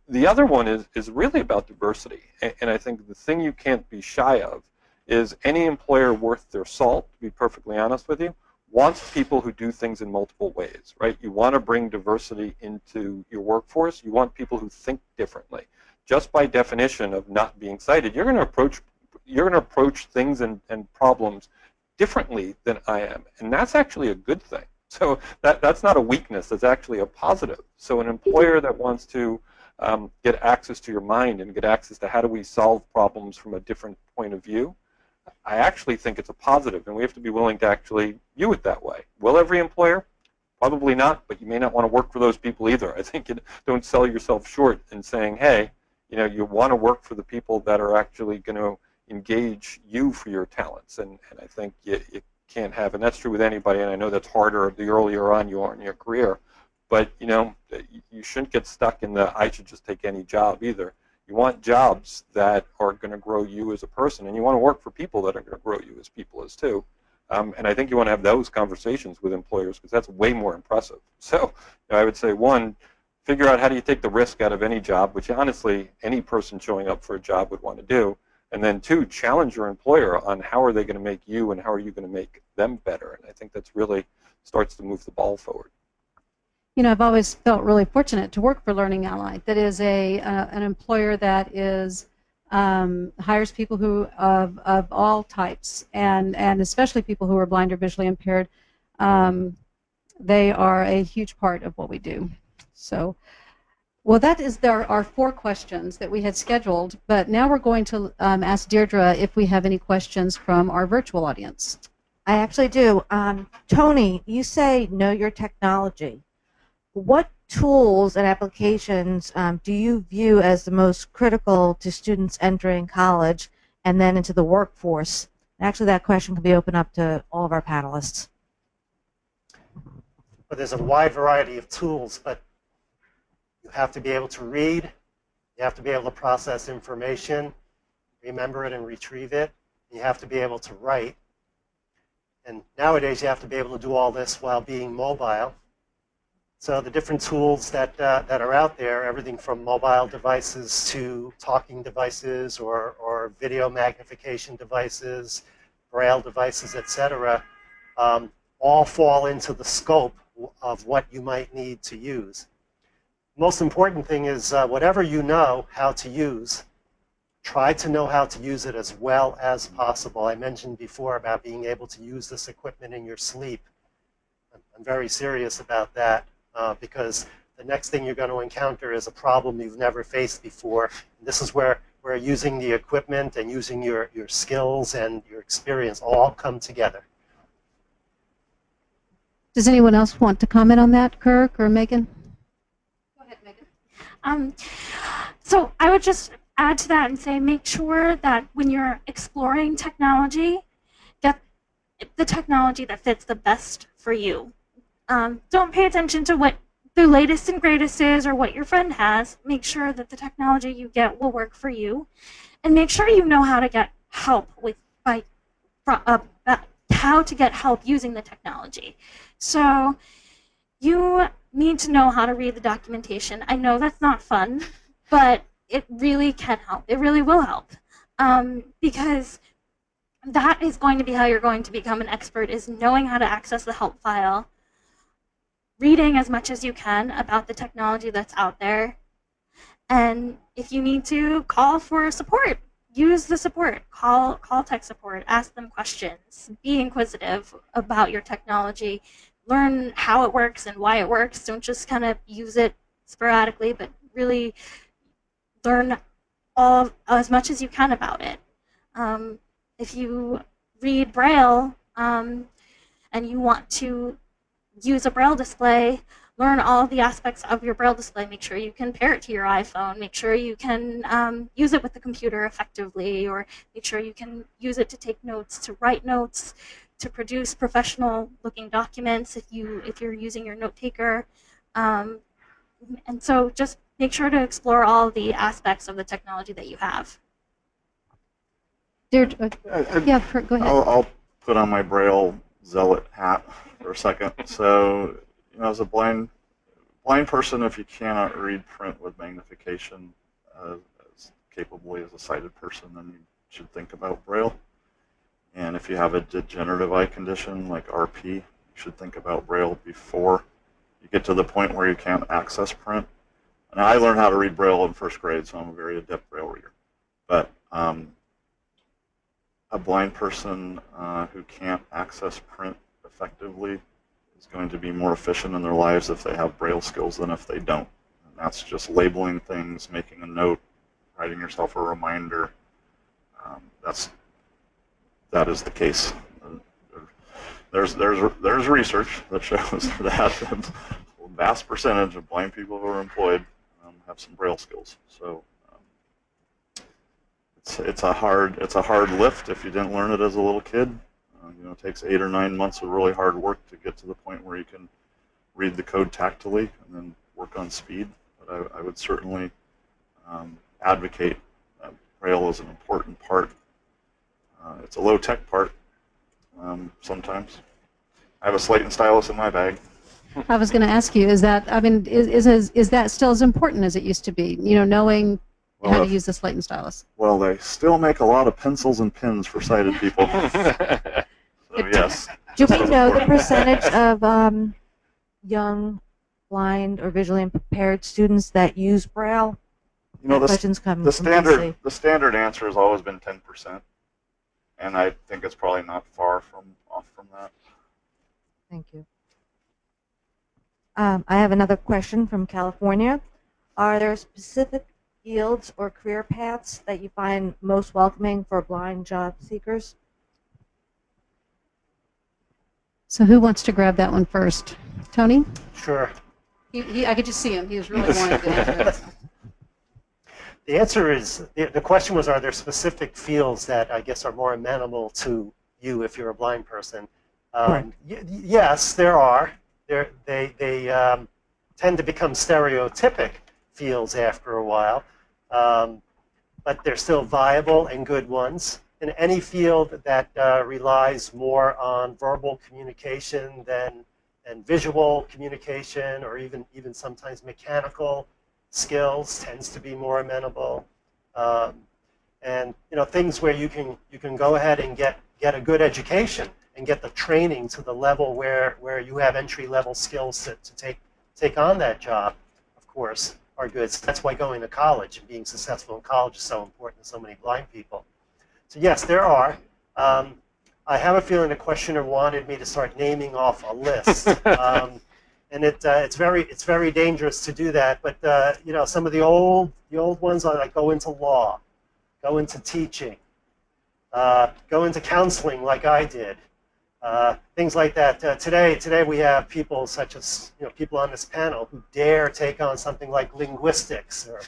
The other one is really about diversity. And I think the thing you can't be shy of is any employer worth their salt, to be perfectly honest with you, wants people who do things in multiple ways, right? You want to bring diversity into your workforce. You want people who think differently. Just by definition of not being sighted, you're going to approach things and problems differently than I am, and that's actually a good thing. So that's not a weakness, that's actually a positive. So an employer that wants to get access to your mind and get access to how do we solve problems from a different point of view, I actually think it's a positive, and we have to be willing to actually view it that way. Will every employer? Probably not, but you may not want to work for those people either. I think you don't sell yourself short in saying, hey, you want to work for the people that are actually going to engage you for your talents, and I think you can't have, and that's true with anybody, and I know that's harder the earlier on you are in your career, but you shouldn't get stuck in the I should just take any job either. You want jobs that are going to grow you as a person, and you want to work for people that are going to grow you as people as too. And I think you want to have those conversations with employers, because that's way more impressive. So I would say, one, figure out how do you take the risk out of any job, which honestly any person showing up for a job would want to do. And then two, challenge your employer on how are they going to make you and how are you going to make them better. And I think that's really starts to move the ball forward. I've always felt really fortunate to work for Learning Ally. That is an employer that is hires people who of all types, and especially people who are blind or visually impaired. They are a huge part of what we do. So, well, that is our 4 questions that we had scheduled, but now we're going to ask Deirdre if we have any questions from our virtual audience. I actually do. Tony, you say know your technology. What tools and applications do you view as the most critical to students entering college and then into the workforce? And actually, that question can be open up to all of our panelists. But there's a wide variety of tools, but you have to be able to read, you have to be able to process information, remember it and retrieve it, you have to be able to write. And nowadays you have to be able to do all this while being mobile. So the different tools that are out there, everything from mobile devices to talking devices or video magnification devices, Braille devices, etc., all fall into the scope of what you might need to use. Most important thing is whatever you know how to use, try to know how to use it as well as possible. I mentioned before about being able to use this equipment in your sleep. I'm very serious about that because the next thing you're going to encounter is a problem you've never faced before. And this is where using the equipment and using your skills and your experience all come together. Does anyone else want to comment on that, Kirk or Megan? Go ahead, Megan. So I would just add to that and say make sure that when you're exploring technology, get the technology that fits the best for you. Don't pay attention to what the latest and greatest is or what your friend has. Make sure that the technology you get will work for you, and make sure you know how to get help how to get help using the technology. So you need to know how to read the documentation. I know that's not fun, but it really can help. It really will help. because that is going to be how you're going to become an expert, is knowing how to access the help file, reading as much as you can about the technology that's out there, and if you need to, call for support. Use the support. Call tech support. Ask them questions. Be inquisitive about your technology. Learn how it works and why it works. Don't just kind of use it sporadically, but really learn as much as you can about it. If you read Braille and you want to use a Braille display, learn all the aspects of your Braille display. Make sure you can pair it to your iPhone. Make sure you can use it with the computer effectively, or make sure you can use it to take notes, to write notes, to produce professional-looking documents if you're using your note taker. And so just make sure to explore all the aspects of the technology that you have. Yeah, Go ahead. I'll put on my Braille zealot hat for a second. So, as a blind person, if you cannot read print with magnification as capably as a sighted person, then you should think about Braille. And if you have a degenerative eye condition like RP, you should think about Braille before you get to the point where you can't access print. And I learned how to read Braille in first grade, so I'm a very adept Braille reader. But a blind person who can't access print effectively is going to be more efficient in their lives if they have Braille skills than if they don't. And that's just labeling things, making a note, writing yourself a reminder. That is the case. There's research that shows that a vast percentage of blind people who are employed have some Braille skills. So it's a hard lift if you didn't learn it as a little kid. It takes 8 or 9 months of really hard work to get to the point where you can read the code tactily and then work on speed. But I would certainly advocate that Braille is an important part. It's a low-tech part sometimes. I have a slate and stylus in my bag. I was going to ask you, is that still as important as it used to be? Knowing how to use the slate and stylus. Well, they still make a lot of pencils and pens for sighted people. So yes. Do we know the percentage of young, blind, or visually impaired students that use Braille? The standard answer has always been 10%, and I think it's probably not far off from that. Thank you. I have another question from California. Are there specific fields or career paths that you find most welcoming for blind job seekers? So who wants to grab that one first? Tony? Sure. I could just see him. He was really wanting to answer it. The answer is, the question was, are there specific fields that I guess are more amenable to you if you're a blind person? Yes, there are. They tend to become stereotypic fields after a while, but they're still viable and good ones. In any field that relies more on verbal communication than visual communication, or even sometimes mechanical skills, tends to be more amenable. And things where you can go ahead and get a good education and get the training to the level where you have entry-level skills to take on that job, of course, are good. So that's why going to college and being successful in college is so important to so many blind people. So yes, there are. I have a feeling the questioner wanted me to start naming off a list, and it's very dangerous to do that. But some of the old ones are like go into law, go into teaching, go into counseling like I did, things like that. Today we have people such as people on this panel who dare take on something like linguistics, or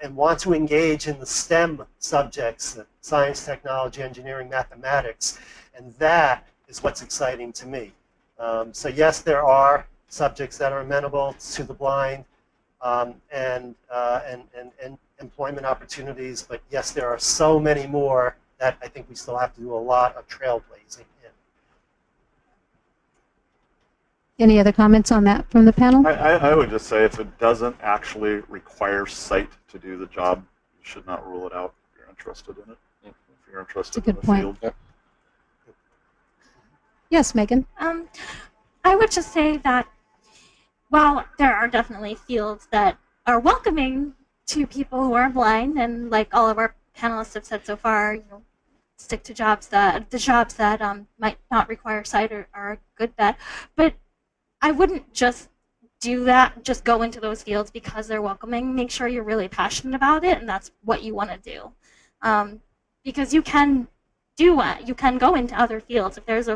and want to engage in the STEM subjects, science, technology, engineering, mathematics, and that is what's exciting to me. So yes, there are subjects that are amenable to the blind, and employment opportunities, but yes, there are so many more that I think we still have to do a lot of trailblazing Any other comments on that from the panel? I would just say if it doesn't actually require sight to do the job, you should not rule it out if you're interested in it. If you're interested That's a in good the point. field. Yep. Yes, Megan. I would just say that while there are definitely fields that are welcoming to people who are blind, and like all of our panelists have said so far, stick to jobs that might not require sight are a good bet. But I wouldn't just do that, just go into those fields because they're welcoming. Make sure you're really passionate about it, and that's what you want to do. Because you can go into other fields. If there's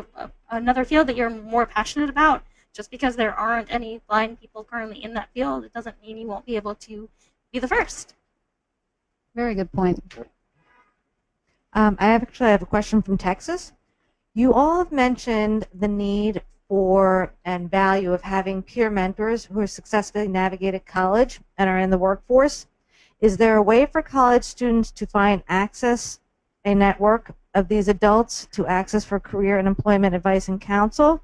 another field that you're more passionate about, just because there aren't any blind people currently in that field, it doesn't mean you won't be able to be the first. Very good point. I actually have a question from Texas. You all have mentioned the need for and value of having peer mentors who have successfully navigated college and are in the workforce. Is there a way for college students to find a network of these adults to access for career and employment advice and counsel?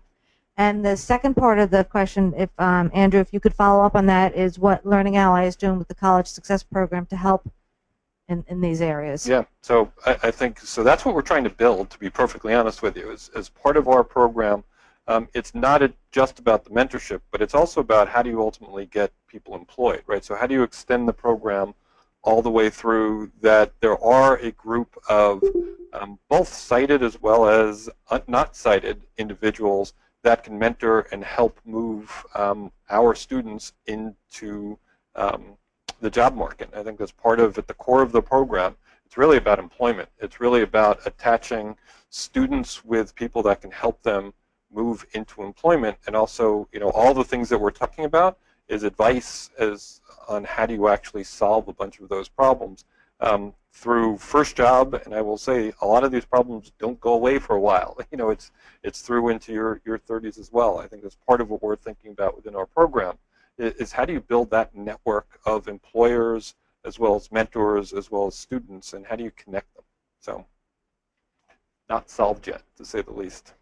And the second part of the question, if Andrew, if you could follow up on that, is what Learning Ally is doing with the College Success Program to help in these areas. Yeah, so I think, so that's what we're trying to build, to be perfectly honest with you. As part of our program, it's not just about the mentorship, but it's also about how do you ultimately get people employed, right? So how do you extend the program all the way through that there are a group of both sighted as well as not sighted individuals that can mentor and help move our students into the job market. I think that's part of, at the core of the program, it's really about employment. It's really about attaching students with people that can help them move into employment, and also, all the things that we're talking about is advice on how do you actually solve a bunch of those problems through first job. And I will say a lot of these problems don't go away for a while. It's through into your 30s as well. I think that's part of what we're thinking about within our program is how do you build that network of employers as well as mentors as well as students, and how do you connect them? So not solved yet, to say the least.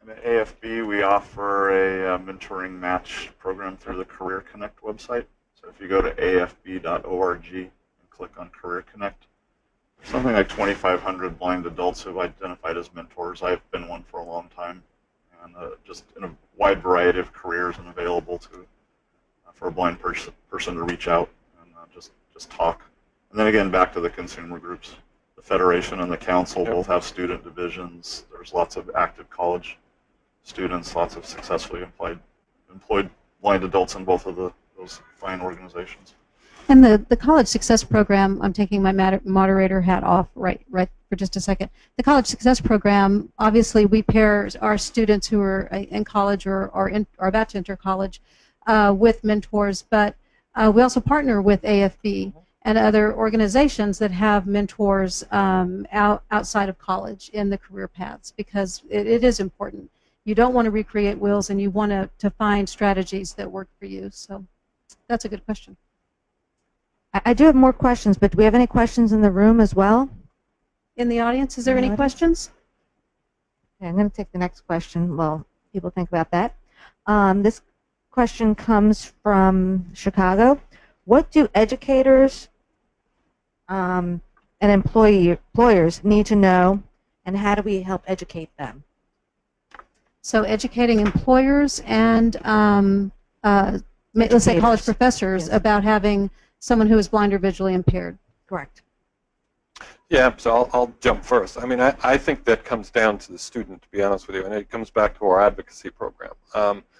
And at AFB, we offer a mentoring match program through the Career Connect website. So if you go to afb.org and click on Career Connect, there's something like 2,500 blind adults who have identified as mentors. I've been one for a long time, and just in a wide variety of careers and available for a blind person to reach out and just talk. And then again, back to the consumer groups. The Federation and the Council both have student divisions. There's lots of active college students, lots of successfully employed blind adults in both of those fine organizations. And the College Success Program, I'm taking my moderator hat off right for just a second. The College Success Program, obviously we pair our students who are in college or are about to enter college with mentors, but we also partner with AFB and other organizations that have mentors outside of college in the career paths, because it is important. You don't want to recreate wheels, and you want to find strategies that work for you. So that's a good question. I do have more questions, but do we have any questions in the room as well? In the audience, is there any questions? Okay, I'm going to take the next question while people think about that. This question comes from Chicago. What do educators and employers need to know, and how do we help educate them? So educating employers and let's say college professors about having someone who is blind or visually impaired. Correct. Yeah, so I'll jump first. I mean, I think that comes down to the student, to be honest with you, and it comes back to our advocacy program.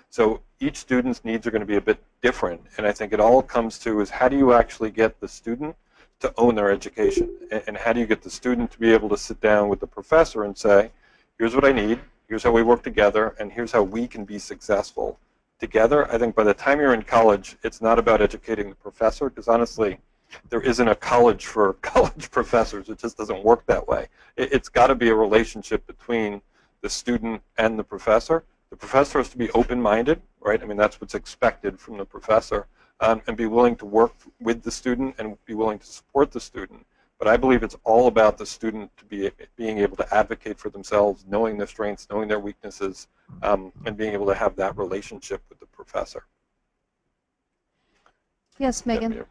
So each student's needs are going to be a bit different, and I think it all comes to is how do you actually get the student to own their education, and how do you get the student to be able to sit down with the professor and say, here's what I need, here's how we work together, and here's how we can be successful together. I think by the time you're in college, it's not about educating the professor, because honestly, there isn't a college for college professors. It just doesn't work that way. It's got to be a relationship between the student and the professor. The professor has to be open-minded, right? I mean, that's what's expected from the professor, and be willing to work with the student and be willing to support the student. But I believe it's all about the student being able to advocate for themselves, knowing their strengths, knowing their weaknesses, and being able to have that relationship with the professor. Yes, Megan.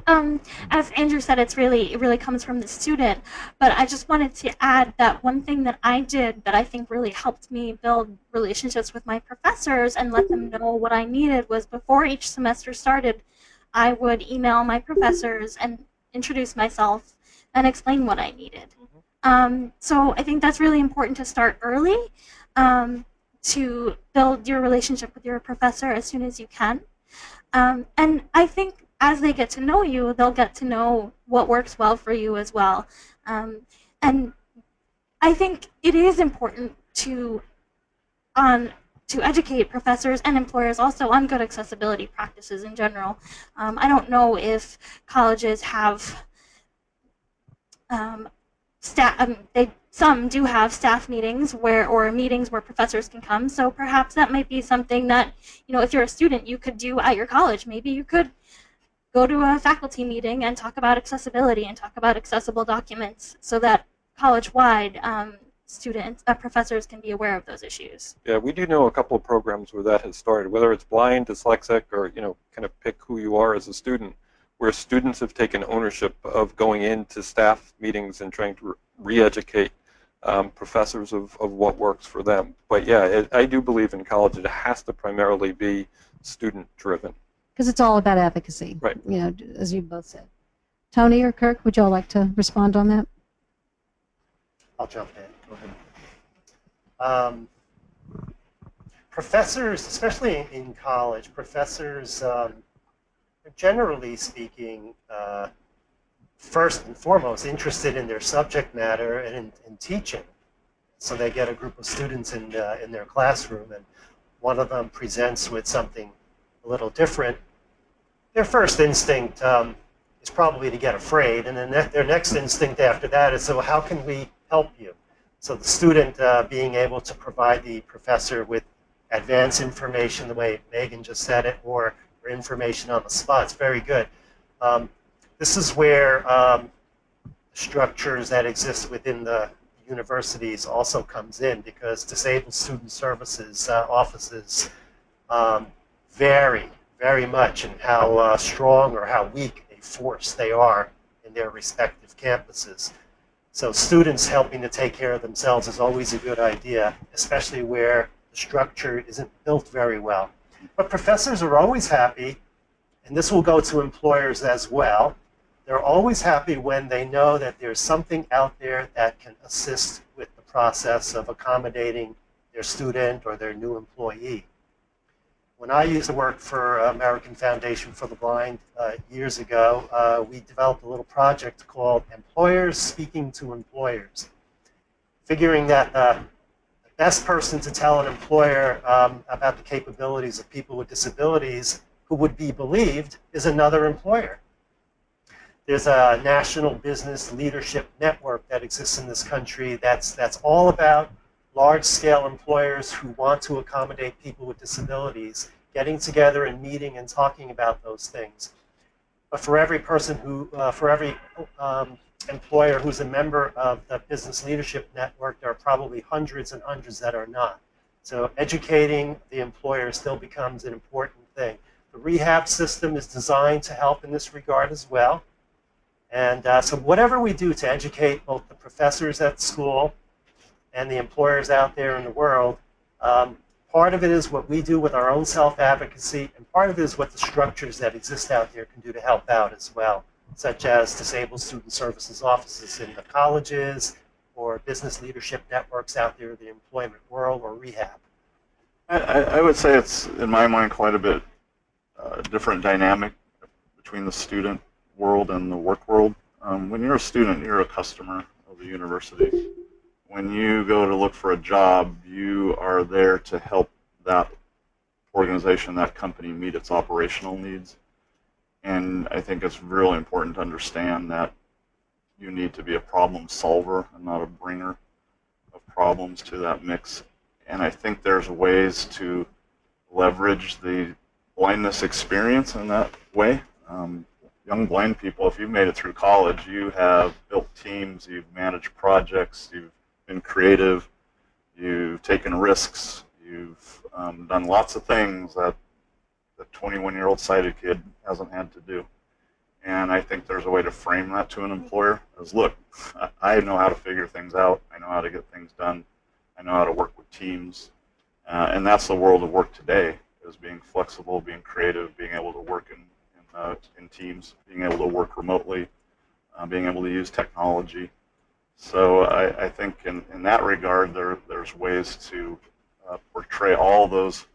As Andrew said, it really comes from the student. But I just wanted to add that one thing that I did that I think really helped me build relationships with my professors and let them know what I needed was before each semester started, I would email my professors and introduce myself and explain what I needed. So I think that's really important to start early, to build your relationship with your professor as soon as you can. And I think as they get to know you, they'll get to know what works well for you as well. And I think it is important to educate professors and employers also on good accessibility practices in general. I don't know if colleges have some do have staff meetings or meetings where professors can come. So perhaps that might be something that, if you're a student, you could do at your college. Maybe you could go to a faculty meeting and talk about accessibility and talk about accessible documents so that college-wide professors can be aware of those issues. Yeah, we do know a couple of programs where that has started, whether it's blind, dyslexic, or kind of pick who you are as a student, where students have taken ownership of going into staff meetings and trying to re-educate professors of what works for them. But yeah, I do believe in college it has to primarily be student-driven. Because it's all about advocacy, right? As you both said. Tony or Kirk, would you all like to respond on that? I'll jump in. Go ahead. Professors, especially in college, professors, generally speaking, first and foremost, interested in their subject matter and in teaching. So they get a group of students in their classroom, and one of them presents with something a little different. Their first instinct is probably to get afraid, and then their next instinct after that is, so how can we help you? So the student being able to provide the professor with advanced information, the way Megan just said it, or information on the spot, it's very good. This is where structures that exist within the universities also comes in, because disabled student services offices vary very much in how strong or how weak a force they are in their respective campuses. So students helping to take care of themselves is always a good idea, especially where the structure isn't built very well. But professors are always happy, and this will go to employers as well. They're always happy when they know that there's something out there that can assist with the process of accommodating their student or their new employee. When I used to work for American Foundation for the Blind years ago, we developed a little project called Employers Speaking to Employers, figuring that the best person to tell an employer about the capabilities of people with disabilities who would be believed is another employer. There's a national business leadership network that exists in this country that's all about large-scale employers who want to accommodate people with disabilities, getting together and meeting and talking about those things. But for every person for every employer who's a member of the business leadership network, there are probably hundreds and hundreds that are not. So educating the employer still becomes an important thing. The rehab system is designed to help in this regard as well. And so whatever we do to educate both the professors at school and the employers out there in the world, part of it is what we do with our own self-advocacy, and part of it is what the structures that exist out there can do to help out as well, such as disabled student services offices in the colleges or business leadership networks out there in the employment world or rehab. I would say it's, in my mind, quite a bit different dynamic between the student world and the work world. When you're a student, you're a customer of the university. When you go to look for a job, you are there to help that organization, that company, meet its operational needs. And I think it's really important to understand that you need to be a problem solver and not a bringer of problems to that mix. And I think there's ways to leverage the blindness experience in that way. young blind people, if you've made it through college, you have built teams, you've managed projects, you've been creative, you've taken risks, you've done lots of things that the 21-year-old sighted kid hasn't had to do. And I think there's a way to frame that to an employer as, look, I know how to figure things out, I know how to get things done, I know how to work with teams, and that's the world of work today, is being flexible, being creative, being able to work in teams, being able to work remotely, being able to use technology. So I think in that regard, there's ways to portray all those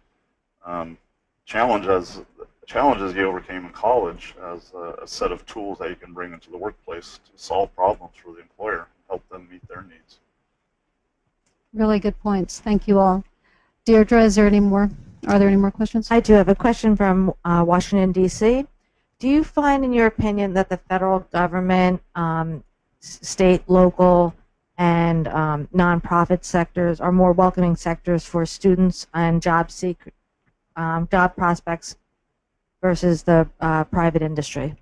challenges you overcame in college as a set of tools that you can bring into the workplace to solve problems for the employer, help them meet their needs. Really good points. Thank you all. Deirdre, are there any more questions? I do have a question from Washington, D.C. Do you find, in your opinion, that the federal government, state, local, and nonprofit sectors are more welcoming sectors for students and job prospects versus the private industry?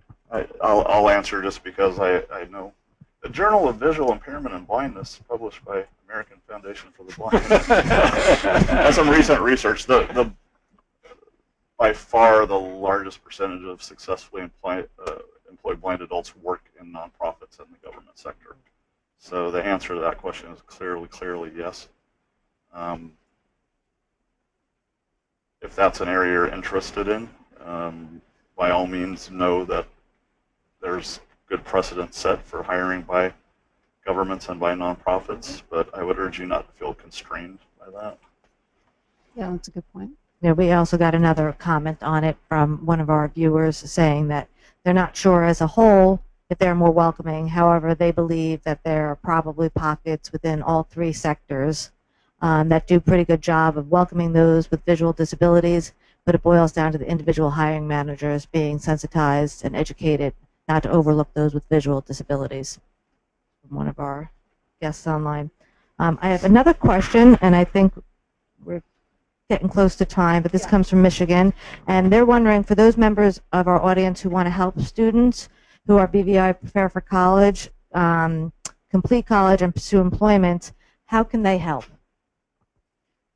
I'll answer just because I know. The Journal of Visual Impairment and Blindness, published by American Foundation for the Blind, has some recent research. By far the largest percentage of successfully employed blind adults work in nonprofits and the government sector. So the answer to that question is clearly yes. If that's an area you're interested in, by all means know that there's good precedent set for hiring by governments and by nonprofits, but I would urge you not to feel constrained by that. Yeah, that's a good point. Yeah, we also got another comment on it from one of our viewers saying that they're not sure as a whole if they're more welcoming. However, they believe that there are probably pockets within all three sectors that do a pretty good job of welcoming those with visual disabilities, but it boils down to the individual hiring managers being sensitized and educated not to overlook those with visual disabilities. From one of our guests online. I have another question, and I think we're getting close to time, but this comes from Michigan, and they're wondering, for those members of our audience who want to help students who are BVI prepare for college, complete college, and pursue employment, how can they help?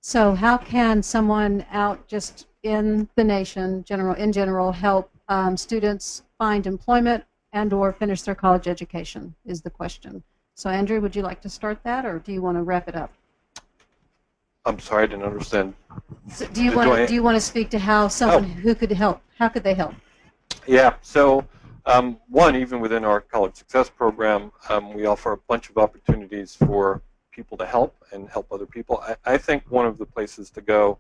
So how can someone out just in the nation, in general, help students find employment and or finish their college education is the question. So Andrew, would you like to start that, or do you want to wrap it up? I'm sorry, I didn't understand. So do you want to speak to how someone who could help? How could they help? Yeah. So one, even within our College Success Program, we offer a bunch of opportunities for people to help and help other people. I think one of the places to go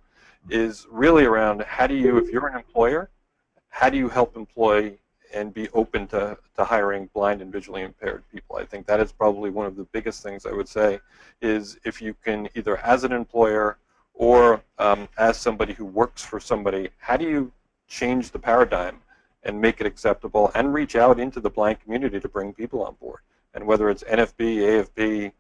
is really around how do you, if you're an employer, how do you help employ and be open to hiring blind and visually impaired people? I think that is probably one of the biggest things I would say, is if you can either as an employer or as somebody who works for somebody, how do you change the paradigm and make it acceptable and reach out into the blind community to bring people on board? And whether it's NFB, AFB,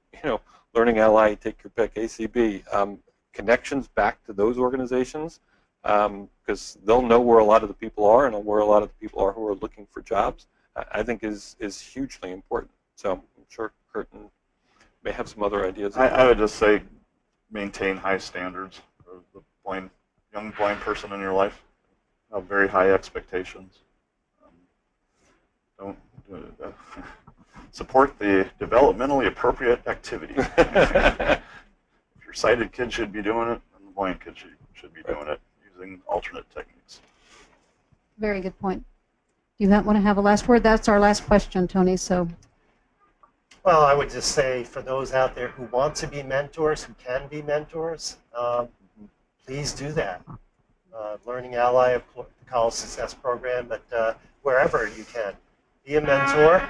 Learning Ally, take your pick, ACB, connections back to those organizations, because they'll know where a lot of the people are and where a lot of the people are who are looking for jobs, I think is hugely important. So I'm sure Curtin may have some other ideas. I would just say maintain high standards for the young blind person in your life. Have very high expectations. Don't support the developmentally appropriate activity. If your sighted kid should be doing it, then the blind kid should be doing it using alternate techniques. Very good point. Do you want to have a last word? That's our last question, Tony. So. Well, I would just say for those out there who want to be mentors, who can be mentors, please do that. Learning Ally, the College Success Program, but wherever you can, be a mentor.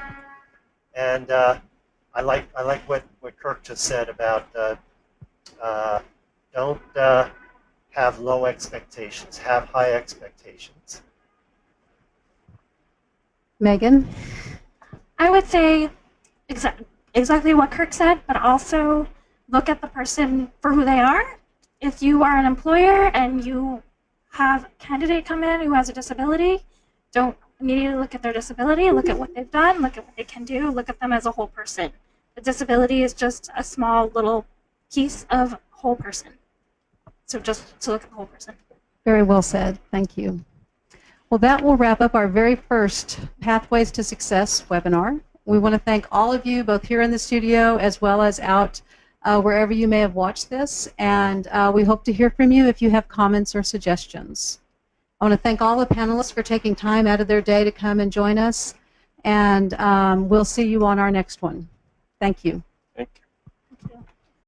And I like what Kirk just said about don't have low expectations, have high expectations. Megan? I would say exactly what Kirk said, but also look at the person for who they are. If you are an employer and you have a candidate come in who has a disability, don't You need to look at their disability, look at what they've done, look at what they can do, look at them as a whole person. The disability is just a small little piece of whole person. So just to look at the whole person. Very well said. Thank you. Well, that will wrap up our very first Pathways to Success webinar. We want to thank all of you, both here in the studio as well as out wherever you may have watched this, and we hope to hear from you if you have comments or suggestions. I want to thank all the panelists for taking time out of their day to come and join us, and we'll see you on our next one. Thank you.